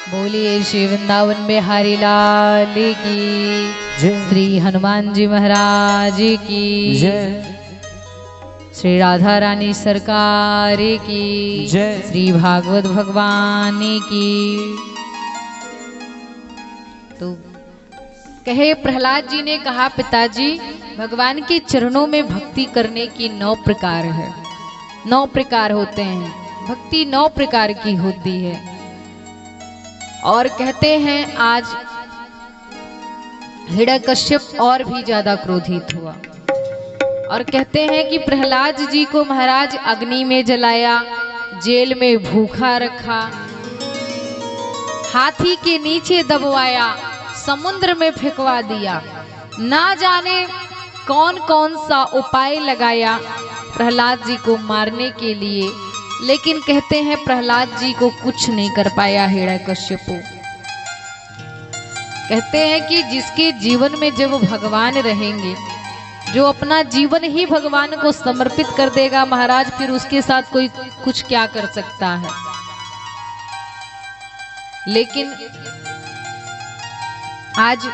बोलिए श्री वृंदावन बिहारी लाल की जय। श्री हनुमान जी महाराज की जय। श्री राधा रानी सरकार की जय। श्री भागवत भगवान की। तो कहे प्रहलाद जी ने कहा, पिताजी भगवान के चरणों में भक्ति करने की 9 प्रकार है। 9 प्रकार होते हैं, भक्ति 9 प्रकार की होती है। और कहते हैं आज हिरण्यकश्यप और भी ज्यादा क्रोधित हुआ और कहते हैं कि प्रहलाद जी को महाराज अग्नि में जलाया, जेल में भूखा रखा, हाथी के नीचे दबवाया, समुद्र में फेंकवा दिया, ना जाने कौन कौन सा उपाय लगाया प्रहलाद जी को मारने के लिए, लेकिन कहते हैं प्रहलाद जी को कुछ नहीं कर पाया हिरण्यकश्यप। कहते हैं कि जिसके जीवन में जब भगवान रहेंगे, जो अपना जीवन ही भगवान को समर्पित कर देगा महाराज, फिर उसके साथ कोई कुछ क्या कर सकता है। लेकिन आज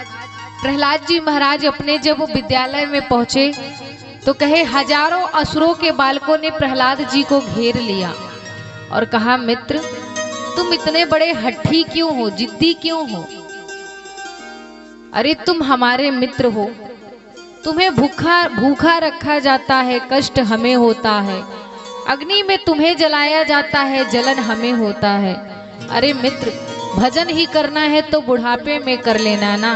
प्रहलाद जी महाराज अपने जब विद्यालय में पहुंचे तो कहे हजारों असुरों के बालकों ने प्रहलाद जी को घेर लिया और कहा, मित्र तुम इतने बड़े हठी क्यों हो, जिद्दी क्यों हो? अरे तुम हमारे मित्र हो, तुम्हें भूखा रखा जाता है, कष्ट हमें होता है, अग्नि में तुम्हें जलाया जाता है, जलन हमें होता है। अरे मित्र भजन ही करना है तो बुढ़ापे में कर लेना ना,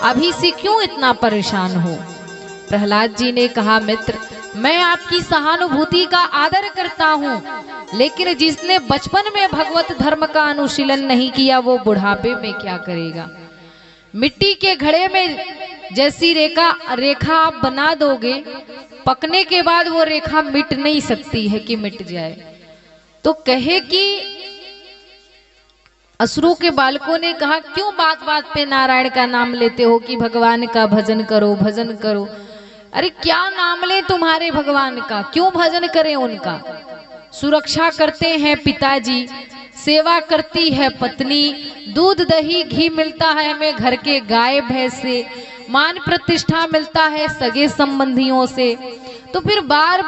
अभी से क्यों इतना परेशान हो? प्रहलाद जी ने कहा, मित्र मैं आपकी सहानुभूति का आदर करता हूँ, लेकिन जिसने बचपन में भगवत धर्म का अनुशीलन नहीं किया वो बुढ़ापे में क्या करेगा? मिट्टी के घड़े में जैसी रेखा आप बना दोगे, पकने के बाद वो रेखा मिट नहीं सकती है कि मिट जाए। तो कहे कि असुरों के बालकों ने कहा, क्यों बात बात पे नारायण का नाम लेते हो कि भगवान का भजन करो, भजन करो। अरे क्या नाम ले तुम्हारे भगवान का, क्यों भजन करें उनका? सुरक्षा करते हैं पिताजी, सेवा करती है पत्नी, दूध दही घी मिलता है हमें घर के गाय भैंस से, मान प्रतिष्ठा मिलता है सगे संबंधियों से, तो फिर बार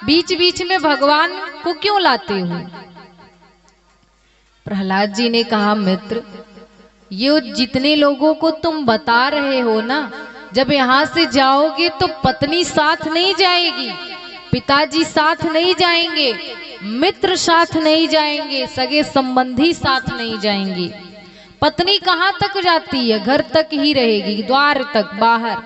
बीच बीच में भगवान को क्यों लाते हो? प्रहलाद जी ने कहा, मित्र ये जितने लोगों को तुम बता रहे हो ना, जब यहाँ से जाओगे तो पत्नी साथ नहीं जाएगी, पिताजी साथ नहीं जाएंगे, मित्र साथ नहीं जाएंगे, सगे संबंधी साथ नहीं जाएंगे। पत्नी कहाँ तक जाती है? घर तक ही रहेगी, द्वार तक, बाहर।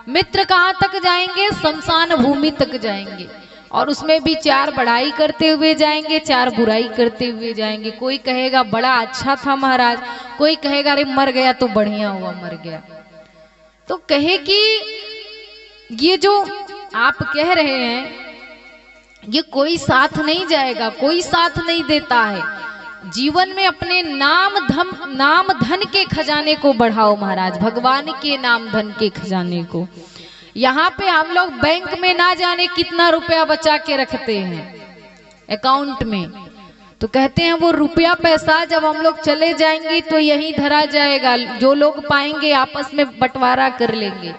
मित्र कहाँ तक जाएंगे? शमशान भूमि तक जाएंगे, और उसमें भी 4 बड़ाई करते हुए जाएंगे, 4 बुराई करते हुए जाएंगे। कोई कहेगा बड़ा अच्छा था महाराज, कोई कहेगा अरे मर गया तो बढ़िया हुआ मर गया। तो कहे कि ये जो आप कह रहे हैं ये कोई साथ नहीं जाएगा, कोई साथ नहीं देता है। जीवन में अपने नाम धन के खजाने को बढ़ाओ महाराज, भगवान के नाम धन के खजाने को। यहाँ पे हम लोग बैंक में ना जाने कितना रुपया बचा के रखते हैं अकाउंट में, तो कहते हैं वो रुपया पैसा जब हम लोग चले जाएंगे तो यहीं धरा जाएगा, जो लोग पाएंगे आपस में बंटवारा कर लेंगे,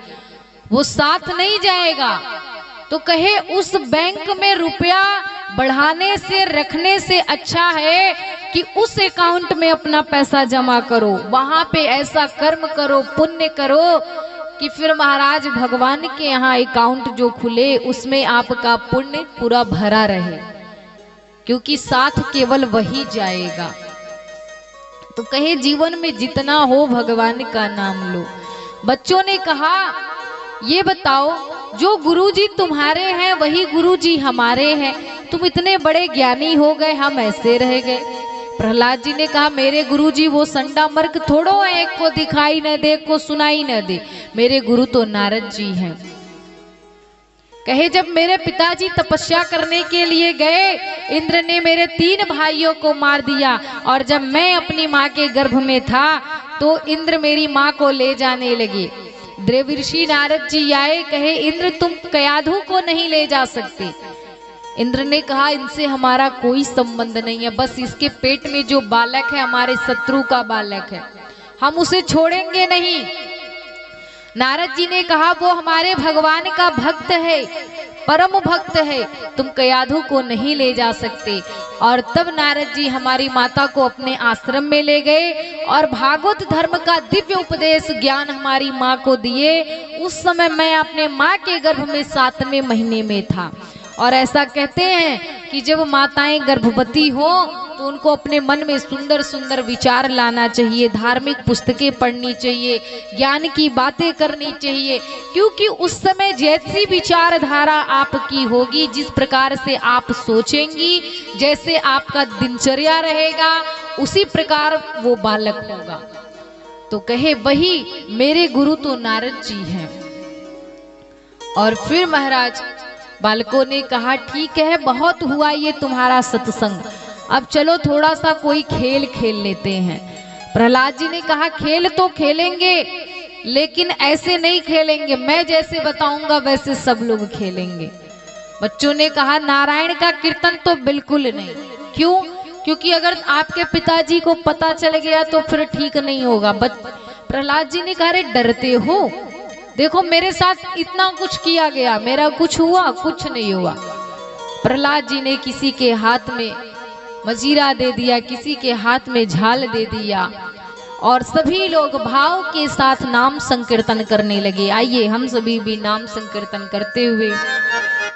वो साथ नहीं जाएगा। तो कहे उस बैंक में रुपया बढ़ाने से, रखने से अच्छा है कि उस अकाउंट में अपना पैसा जमा करो, वहां पे ऐसा कर्म करो, पुण्य करो कि फिर महाराज भगवान के यहाँ अकाउंट जो खुले उसमें आपका पुण्य पूरा भरा रहे, क्योंकि साथ केवल वही जाएगा। तो कहे जीवन में जितना हो भगवान का नाम लो। बच्चों ने कहा, ये बताओ जो गुरुजी तुम्हारे हैं वही गुरुजी हमारे हैं, तुम इतने बड़े ज्ञानी हो गए, हम ऐसे रह गए। प्रहलाद जी ने कहा, मेरे गुरुजी वो संडा मर्क थोड़ो है, एक को दिखाई न दे, एक को सुनाई न दे, मेरे गुरु तो नारद जी हैं। कहे जब मेरे पिताजी तपस्या करने के लिए गए, इंद्र ने मेरे 3 भाइयों को मार दिया, और जब मैं अपनी माँ के गर्भ में था तो इंद्र मेरी माँ को ले जाने लगे। देवर्षि नारद जी आए, कहे इंद्र तुम कयाधु को नहीं ले जा सकते, इंद्र ने कहा इनसे हमारा कोई संबंध नहीं है, बस इसके पेट में जो बालक है हमारे शत्रु का बालक है, हम उसे छोड़ेंगे नहीं। नारद जी ने कहा वो हमारे भगवान का भक्त है, परम भक्त है, तुम कयाधु को नहीं ले जा सकते। और तब नारद जी हमारी माता को अपने आश्रम में ले गए और भागवत धर्म का दिव्य उपदेश ज्ञान हमारी माँ को दिए। उस समय मैं अपने माँ के गर्भ में 7वें महीने में था। और ऐसा कहते हैं कि जब माताएं गर्भवती हो तो उनको अपने मन में सुंदर सुंदर विचार लाना चाहिए, धार्मिक पुस्तकें पढ़नी चाहिए, ज्ञान की बातें करनी चाहिए, क्योंकि उस समय जैसी विचारधारा आपकी होगी, जिस प्रकार से आप सोचेंगी, जैसे आपका दिनचर्या रहेगा, उसी प्रकार वो बालक होगा। तो कहे वही मेरे गुरु तो नारद जी हैं। और फिर महाराज बालकों ने कहा ठीक है, बहुत हुआ ये तुम्हारा सत्संग, अब चलो थोड़ा सा कोई खेल खेल लेते हैं। प्रहलाद जी ने कहा खेल तो खेलेंगे, लेकिन ऐसे नहीं खेलेंगे, मैं जैसे बताऊंगा वैसे सब लोग खेलेंगे। बच्चों ने कहा नारायण का कीर्तन तो बिल्कुल नहीं। क्यों? क्योंकि अगर आपके पिताजी को पता चल गया तो फिर ठीक नहीं होगा। प्रहलाद जी ने कहा अरे डरते हो, देखो मेरे साथ इतना कुछ किया गया, मेरा कुछ हुआ? कुछ नहीं हुआ। प्रहलाद जी ने किसी के हाथ में मजीरा दे दिया, किसी के हाथ में झाल दे दिया, और सभी लोग भाव के साथ नाम संकीर्तन करने लगे। आइए हम सभी भी नाम संकीर्तन करते हुए